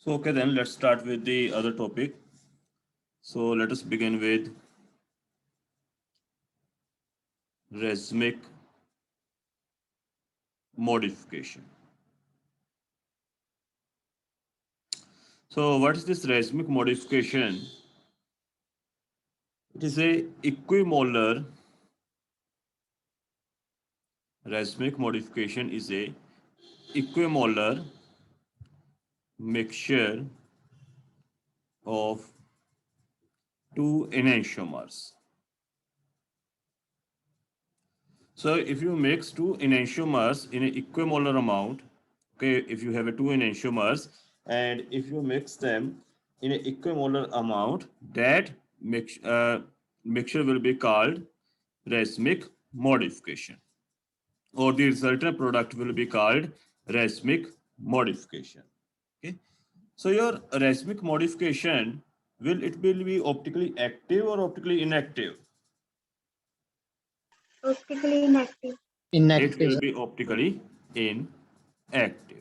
So, okay, then let's start with the other topic. So, let us begin with racemic modification. So, what is this racemic modification? It is a equimolar. Racemic modification is a equimolar mixture of two enantiomers. So, if you mix two enantiomers in an equimolar amount, okay, if you have a two enantiomers and if you mix them in an equimolar amount, that mixture will be called racemic modification, or the resultant product will be called racemic modification. Okay, so your racemic modification will be optically active or optically inactive? Optically inactive. It Inactive, will sir. be optically inactive.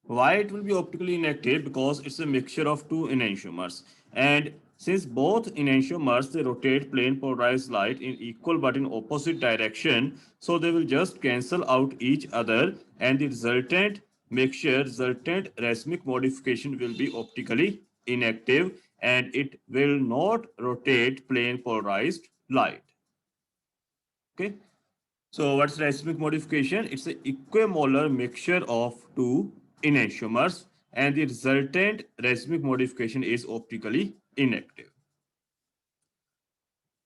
Why it will be optically inactive? Because it's a mixture of two enantiomers. And since both enantiomers, they rotate plane polarized light in equal but in opposite direction, so they will just cancel out each other, and the resultant racemic modification will be optically inactive, and it will not rotate plane polarized light. Okay. So what's racemic modification? It's an equimolar mixture of two enantiomers, and the resultant racemic modification is optically inactive.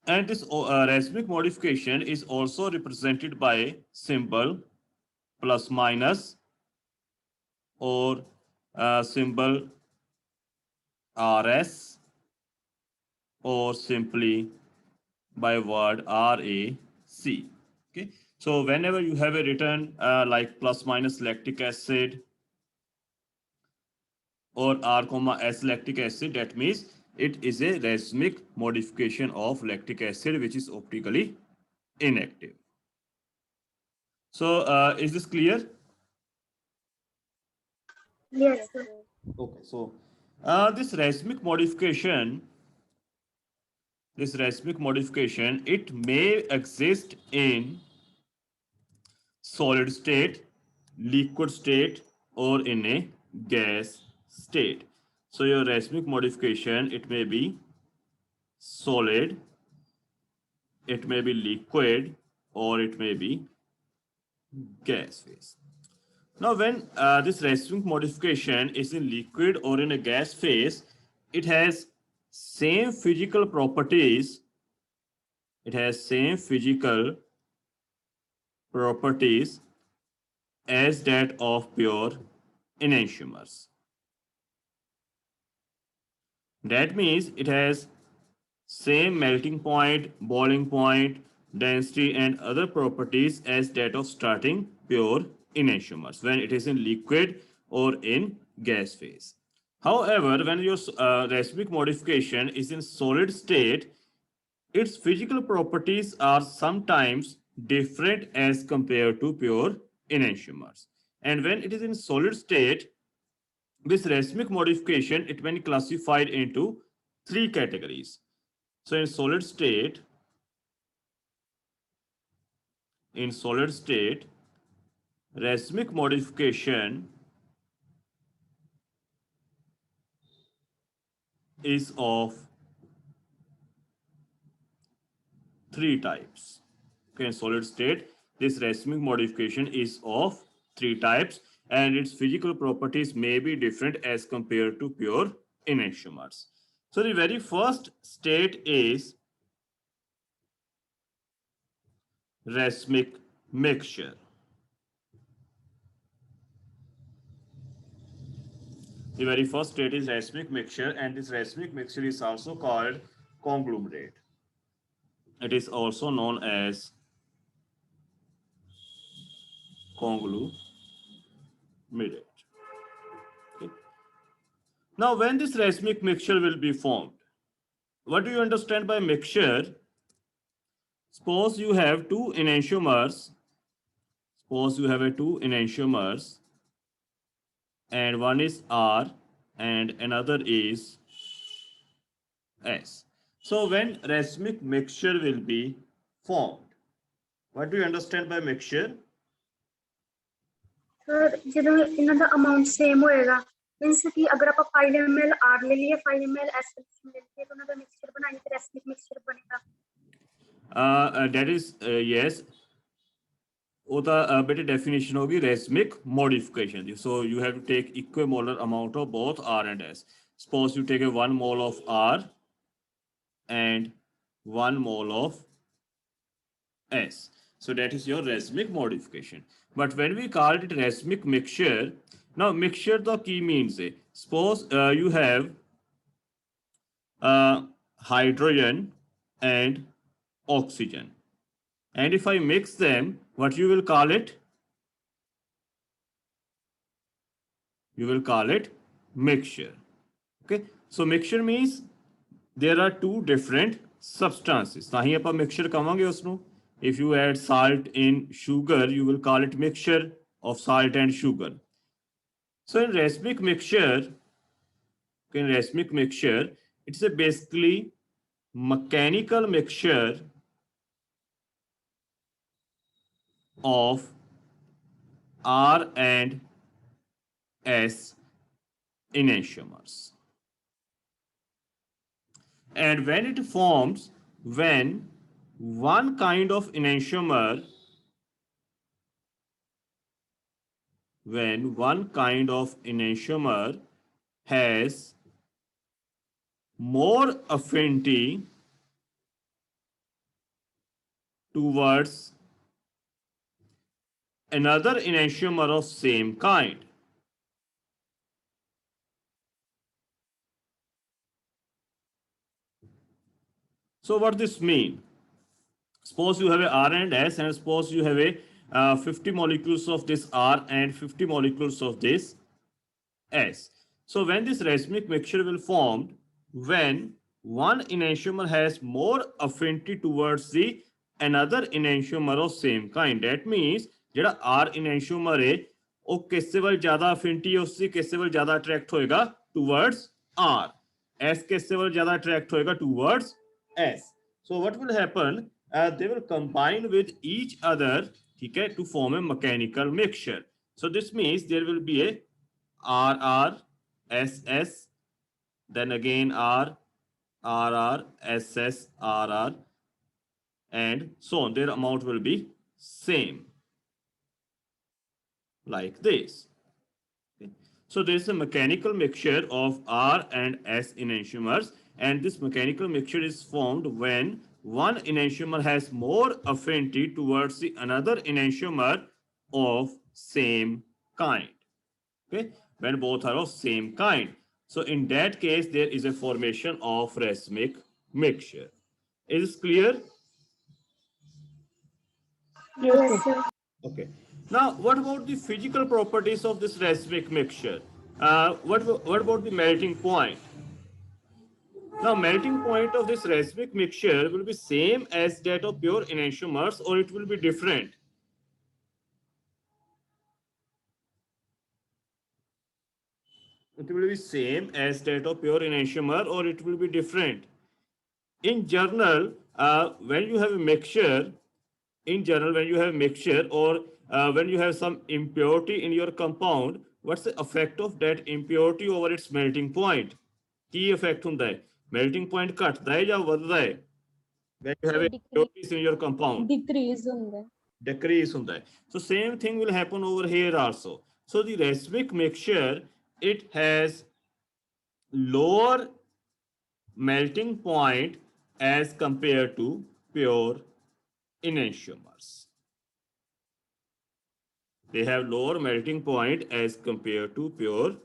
And this racemic modification is also represented by symbol plus minus, or symbol RS, or simply by word RAC. Okay. So whenever you have a written like plus minus lactic acid, or R comma S lactic acid, that means it is a racemic modification of lactic acid which is optically inactive. So is this clear? Yes, sir. Okay, so this racemic modification, it may exist in solid state, liquid state, or in a gas state. So your racemic modification, it may be solid, it may be liquid, or it may be gas phase. Now, when this racemic modification is in liquid or in a gas phase, it has same physical properties. It has same physical properties as that of pure enantiomers. That means it has same melting point, boiling point, density, and other properties as that of starting pure enantiomers when it is in liquid or in gas phase. However, when your racemic modification is in solid state, its physical properties are sometimes different as compared to pure enantiomers. And when it is in solid state, this racemic modification, it can be classified into three categories. So in solid state, racemic modification is of three types. Okay, in solid state, this racemic modification is of three types, and its physical properties may be different as compared to pure enantiomers. So the very first state is racemic mixture. The very first state is racemic mixture, and this racemic mixture is also called conglomerate. It is also known as conglomerate. Okay. Now, when this racemic mixture will be formed, what do you understand by mixture? Suppose you have two enantiomers. Suppose you have a two enantiomers, and one is R and another is S. So when racemic mixture will be formed, what do you understand by mixture? Sir ਜਦੋਂ ਇਹਨਾਂ ਦਾ amount same ਹੋਏਗਾ means ਕਿ ਅਗਰ ਆਪਾਂ 5 ml R ਲੈ ਲਈਏ 5 ml S ਲੈ ਲਈਏ ਤਾਂ ਉਹਨਾਂ ਦਾ ਮਿਕਸਚਰ ਬਣਾਈਏ ਤੇ ਰੈਸਮਿਕ ਮਿਕਸਚਰ ਬਣੇਗਾ That is yes. ਉਹਦਾ ਬੇਟੇ ਡੈਫੀਨੇਸ਼ਨ ਹੋਗੀ racemic modification the. So you have to take equimolar amount of both R and S. Suppose you take a 1 mole of R and 1 mole of S. So that is your racemic modification. But when we call it racemic mixture, now mixture the key means suppose you have hydrogen and oxygen, and if I mix them, what you will call it? You will call it mixture. Okay, so mixture means there are two different substances. ਤਾਂ ਹੀ ਆਪਾਂ mixture ਕਹਾਂਗੇ ਉਸਨੂੰ. If you add salt in sugar, you will call it mixture of salt and sugar. So in racemic mixture, it's a basically mechanical mixture of R and S enantiomers. And when it forms, when one kind of enantiomer has more affinity towards another enantiomer of same kind. So what this mean? Suppose you have a R and S, and suppose you have a 50 molecules of this R and 50 molecules of this S. So when this racemic mixture will form, when one enantiomer has more affinity towards the another enantiomer of same kind, that means ਜਿਹੜਾ R enantiomer है ਉਹ ਕਿਸੇ ਵੱਲ ਜ਼ਿਆਦਾ affinity ਹੈ ਉਸਦੀ ਕਿਸੇ ਵੱਲ ਜ਼ਿਆਦਾ attract ਹੋਏਗਾ towards R. S ਕਿਸੇ ਵੱਲ ਜ਼ਿਆਦਾ attract ਹੋਏਗਾ towards S. So what will happen? They will combine with each other, ठीक है, to form a mechanical mixture. So this means there will be a RR, SS, then again R, RR, SS, RR, and so on. Their amount will be same, like this. Okay. So there is a mechanical mixture of R and S enantiomers, and this mechanical mixture is formed when one enantiomer has more affinity towards the another enantiomer of same kind. Okay, when both are of same kind. So in that case, there is a formation of racemic mixture. Is this clear? yes sir Okay. Now, what about the physical properties of this racemic mixture? What about the melting point? Now, melting point of this racemic mixture will be same as that of pure enantiomers, or it will be different. It will be same as that of pure enantiomer, or it will be different. In general, when you have a mixture, or when you have some impurity in your compound, what's the effect of that impurity over its melting point? Ki effect ਹੁੰਦਾ ਹੈ? Melting point ਘਟਦਾ ਹੈ ਜਾਂ ਵੱਧਦਾ ਹੈ? When you have impurities in your compound, decrease ਹੁੰਦਾ ਹੈ. decrease ਹੁੰਦਾ ਹੈ. So same thing will happen over here also. So the racemic mixture, it has lower melting point as compared to pure enantiomers. They have lower melting point as compared to pure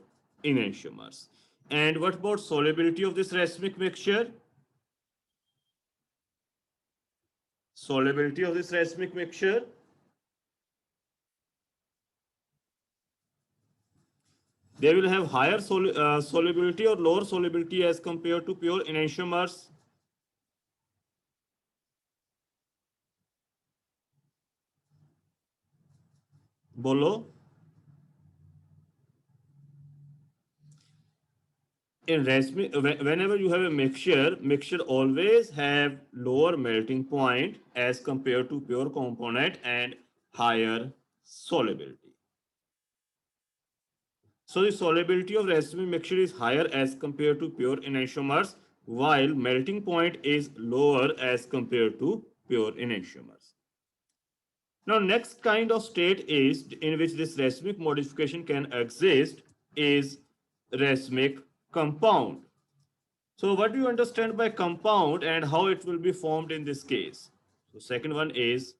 enantiomers. And what about solubility of this racemic mixture? Solubility of this racemic mixture. They will have higher solubility or lower solubility as compared to pure enantiomers. Bolo. in racemic, whenever you have a mixture always have lower melting point as compared to pure component and higher solubility. So the solubility of racemic mixture is higher as compared to pure enantiomers, while melting point is lower as compared to pure enantiomers. Now, next kind of state is in which this racemic modification can exist is racemic compound. So what do you understand by compound and how it will be formed in this case? So second one is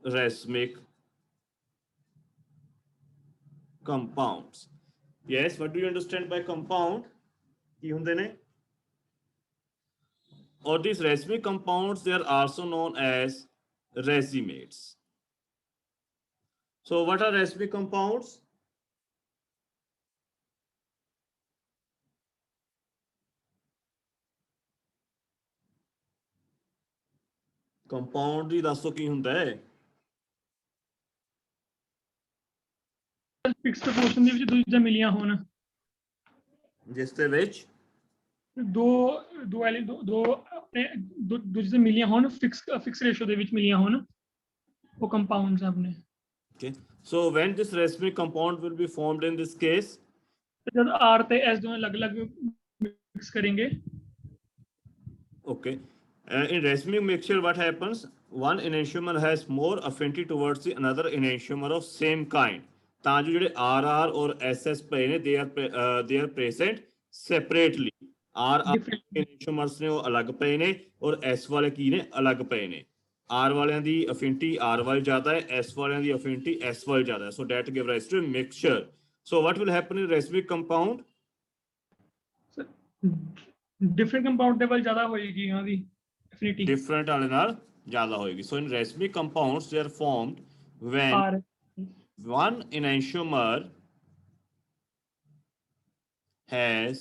racemic compounds. Yes, what do you understand by compound? ਕੀ ਹੁੰਦੇ ਨੇ? Or these racemic compounds, they are also known as racemates. So what are racemic compounds? Compound ਦੀ ਦੱਸੋ ਕੀ ਹੁੰਦਾ ਹੈ? Fix proportion ਦੇ ਵਿੱਚ ਦੋ ਚੀਜ਼ਾਂ ਮਿਲੀਆਂ ਹੋਣ, ਜਿਸ ਦੇ ਵਿੱਚ ਦੋ ਚੀਜ਼ਾਂ ਮਿਲੀਆਂ ਹੋਣ, ਫਿਕਸ ਰੇਸ਼ੋ ਦੇ ਵਿੱਚ ਮਿਲੀਆਂ ਹੋਣ, ਉਹ ਕੰਪਾਊਂਡਸ ਆਪਣੇ। Okay, so when this racemic compound will be formed in this case? जब R ਤੇ S दोनों अलग-अलग मिक्स करेंगे। Okay, in racemic mixture what happens? One enantiomer has more affinity towards the another enantiomer of same kind. ਤਾਂ ਜੋ ਜਿਹੜੇ RR और SS ਪਏ ਨੇ they are present separately. RR enantiomers ਨੇ ਉਹ ਅਲੱਗ ਪਏ ਨੇ ਔਰ S ਵਾਲੇ ਕੀ ਨੇ ਅਲੱਗ ਪਏ ਨੇ। R ਵਾਲਿਆਂ ਦੀ affinity R ਵੱਲ ਜ਼ਿਆਦਾ ਹੈ, S ਵਾਲਿਆਂ ਦੀ affinity S ਵੱਲ ਜ਼ਿਆਦਾ ਹੈ। So that give rise to a mixture. So what will happen in racemic compound? Different compound ਦੇ ਵੱਲ ਜ਼ਿਆਦਾ ਹੋਏਗੀ ਉਹਨਾਂ ਦੀ affinity। Different ਵਾਲੇ ਨਾਲ ਜ਼ਿਆਦਾ ਹੋਏਗੀ। So in racemic compounds they are formed when one enantiomer has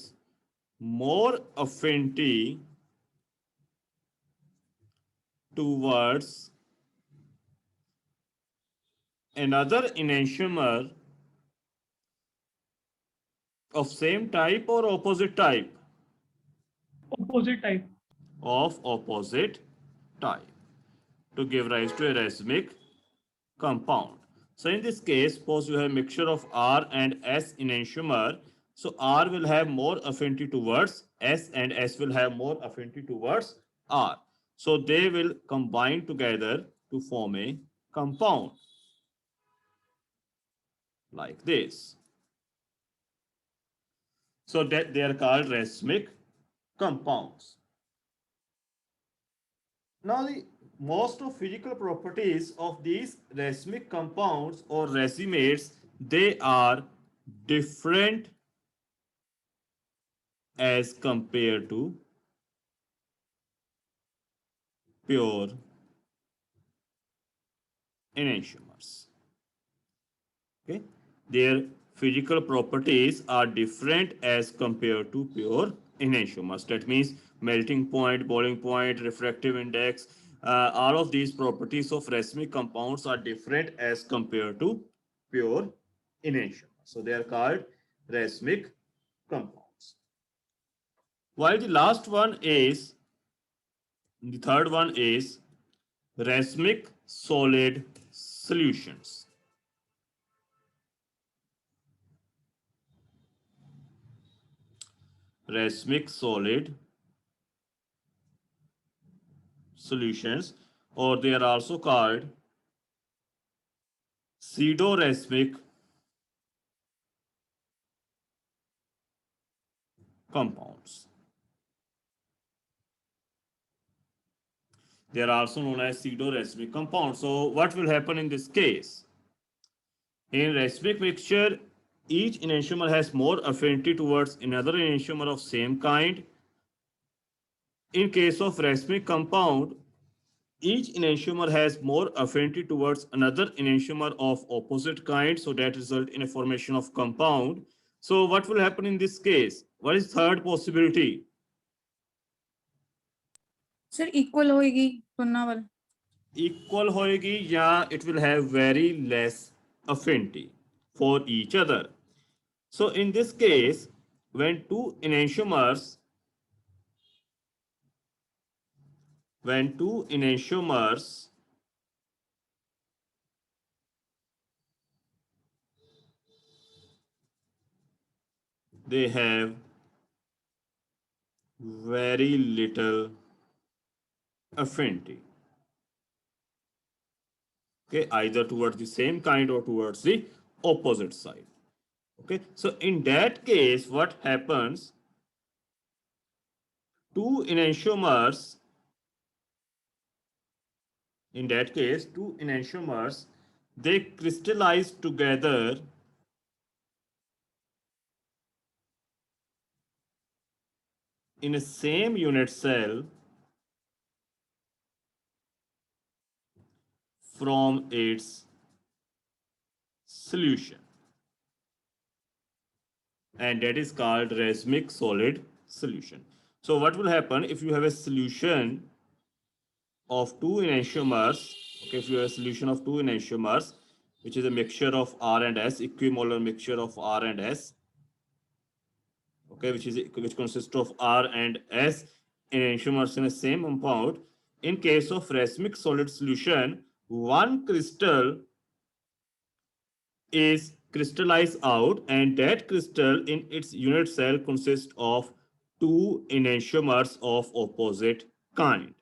more affinity towards another enantiomer of same type or opposite type? Opposite type. Of opposite type to give rise to a racemic compound. So in this case, suppose you have a mixture of R and S enantiomer. So R will have more affinity towards S and S will have more affinity towards R. So they will combine together to form a compound like this. So that they are called racemic compounds. Now the most of physical properties of these racemic compounds or racemates, they are different as compared to pure enantiomers. Okay, their physical properties are different as compared to pure enantiomers. That means melting point, boiling point, refractive index, all of these properties of racemic compounds are different as compared to pure enantiomers. So they are called racemic compounds. While the last one is, the third one is racemic solid solutions. Racemic solid solutions, or they are also called pseudo-racemic compounds. They are also known as pseudo-racemic compounds. So what will happen in this case? In racemic mixture, each enantiomer has more affinity towards another enantiomer of same kind. In case of racemic compound, each enantiomer has more affinity towards another enantiomer of opposite kind, so that result in a formation of compound. So what will happen in this case? What is third possibility? Sir, equal होएगी दोनों वाल। Equal होएगी या it will have very less affinity for each other. So in this case, when two enantiomers they have very little affinity, okay, either towards the same kind or towards the opposite side. Okay, so in that case, what happens? Two enantiomers, in that case, two enantiomers, they crystallize together in a same unit cell from its solution, and that is called racemic solid solution. So what will happen if you have a solution of two enantiomers? Okay, if you have a solution of two enantiomers, which is a mixture of R and S, equimolar mixture of R and S, okay, which consists of R and S enantiomers in the same compound. In case of racemic solid solution, one crystal is crystallized out, and that crystal in its unit cell consists of two enantiomers of opposite kind.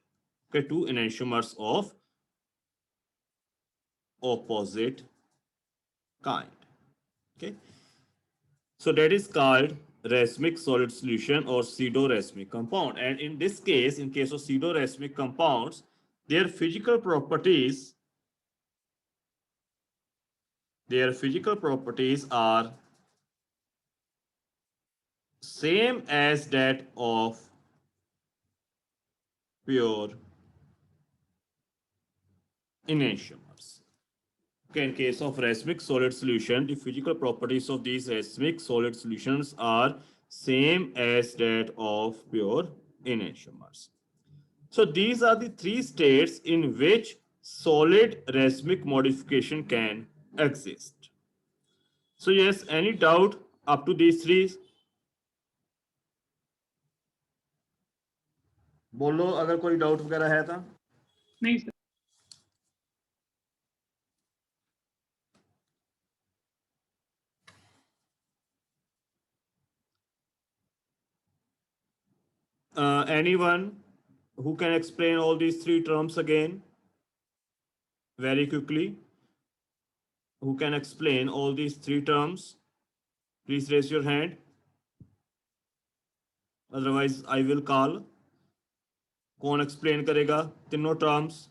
Okay, two enantiomers of opposite kind. Okay, so that is called racemic solid solution or pseudo-racemic compound. And in this case, in case of pseudo-racemic compounds, their physical properties are same as that of pure enantiomers. Okay, in case of racemic solid solution, the physical properties of these racemic solid solutions are same as that of pure enantiomers. So these are the three states in which solid racemic modification can exist. So yes, any doubt up to these three? बोलो अगर कोई doubt वगैरह है तो. नहीं sir. Anyone who can explain all these three terms again very quickly? Who can explain all these three terms? Please raise your hand. Otherwise, I will call. कौन explain करेगा तीनों terms?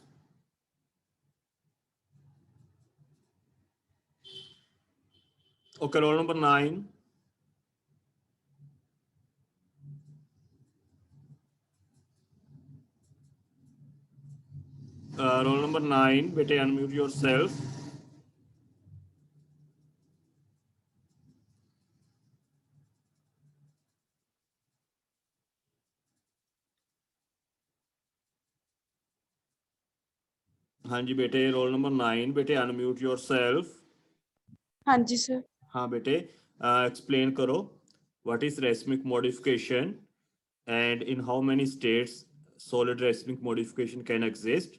Okay, roll number 9. Roll number 9, बेटे unmute yourself. हाँ जी बेटे, roll number 9, बेटे unmute yourself. हाँ जी sir. हाँ बेटे, एक्सप्लेन करो what is racemic modification and in how many states solid racemic modification can exist.